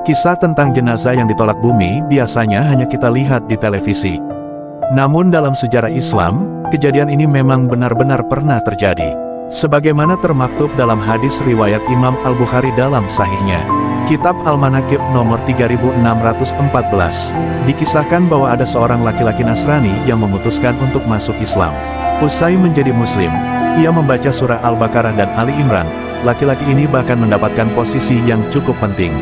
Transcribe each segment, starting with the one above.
Kisah tentang jenazah yang ditolak bumi biasanya hanya kita lihat di televisi. Namun dalam sejarah Islam, kejadian ini memang benar-benar pernah terjadi. Sebagaimana termaktub dalam hadis riwayat Imam Al-Bukhari dalam sahihnya. Kitab Al-Manaqib nomor 3614, dikisahkan bahwa ada seorang laki-laki Nasrani yang memutuskan untuk masuk Islam. Usai menjadi Muslim, ia membaca surah Al-Baqarah dan Ali Imran. Laki-laki ini bahkan mendapatkan posisi yang cukup penting,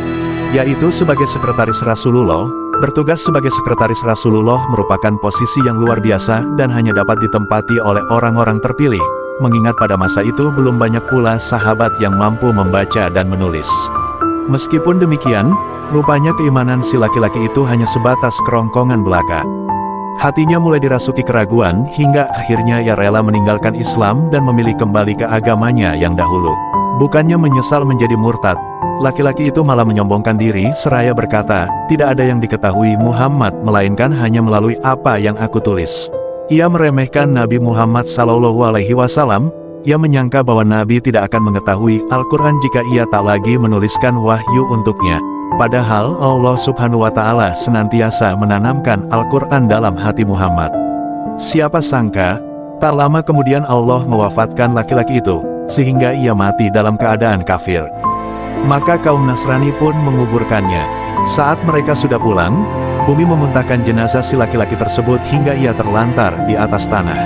yaitu sebagai sekretaris Rasulullah. Bertugas sebagai sekretaris Rasulullah merupakan posisi yang luar biasa dan hanya dapat ditempati oleh orang-orang terpilih, mengingat pada masa itu belum banyak pula sahabat yang mampu membaca dan menulis. Meskipun demikian, rupanya keimanan si laki-laki itu hanya sebatas kerongkongan belaka. Hatinya mulai dirasuki keraguan hingga akhirnya ia rela meninggalkan Islam dan memilih kembali ke agamanya yang dahulu. Bukannya menyesal menjadi murtad, laki-laki itu malah menyombongkan diri seraya berkata, "Tidak ada yang diketahui Muhammad melainkan hanya melalui apa yang aku tulis." Ia meremehkan Nabi Muhammad SAW. Ia menyangka bahwa Nabi tidak akan mengetahui Al-Quran jika ia tak lagi menuliskan wahyu untuknya. Padahal Allah Subhanahu wa Ta'ala senantiasa menanamkan Al-Quran dalam hati Muhammad. Siapa sangka, tak lama kemudian Allah mewafatkan laki-laki itu, sehingga ia mati dalam keadaan kafir. Maka kaum Nasrani pun menguburkannya. Saat mereka sudah pulang, bumi memuntahkan jenazah si laki-laki tersebut hingga ia terlantar di atas tanah.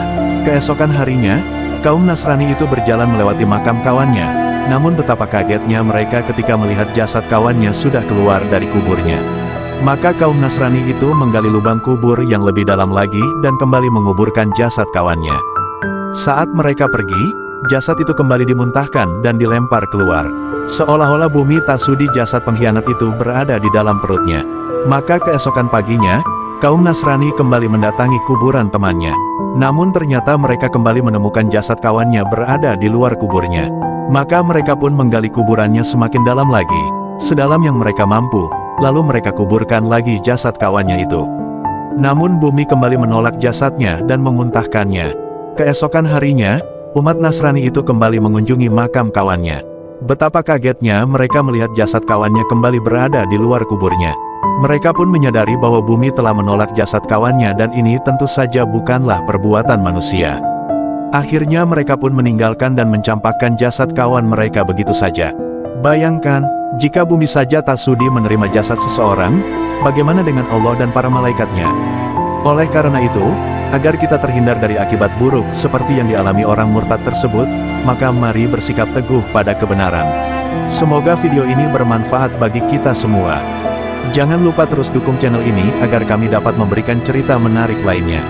Keesokan harinya, kaum Nasrani itu berjalan melewati makam kawannya. Namun betapa kagetnya mereka ketika melihat jasad kawannya sudah keluar dari kuburnya. Maka kaum Nasrani itu menggali lubang kubur yang lebih dalam lagi dan kembali menguburkan jasad kawannya. Saat mereka pergi, jasad itu kembali dimuntahkan dan dilempar keluar. Seolah-olah bumi tak sudi jasad pengkhianat itu berada di dalam perutnya. Maka keesokan paginya, kaum Nasrani kembali mendatangi kuburan temannya. Namun ternyata mereka kembali menemukan jasad kawannya berada di luar kuburnya. Maka mereka pun menggali kuburannya semakin dalam lagi, sedalam yang mereka mampu, lalu mereka kuburkan lagi jasad kawannya itu. Namun bumi kembali menolak jasadnya dan memuntahkannya. Keesokan harinya, umat Nasrani itu kembali mengunjungi makam kawannya. Betapa kagetnya mereka melihat jasad kawannya kembali berada di luar kuburnya. Mereka pun menyadari bahwa bumi telah menolak jasad kawannya dan ini tentu saja bukanlah perbuatan manusia. Akhirnya mereka pun meninggalkan dan mencampakkan jasad kawan mereka begitu saja. Bayangkan, jika bumi saja tak sudi menerima jasad seseorang, bagaimana dengan Allah dan para malaikatnya? Oleh karena itu, agar kita terhindar dari akibat buruk seperti yang dialami orang murtad tersebut, maka mari bersikap teguh pada kebenaran. Semoga video ini bermanfaat bagi kita semua. Jangan lupa terus dukung channel ini agar kami dapat memberikan cerita menarik lainnya.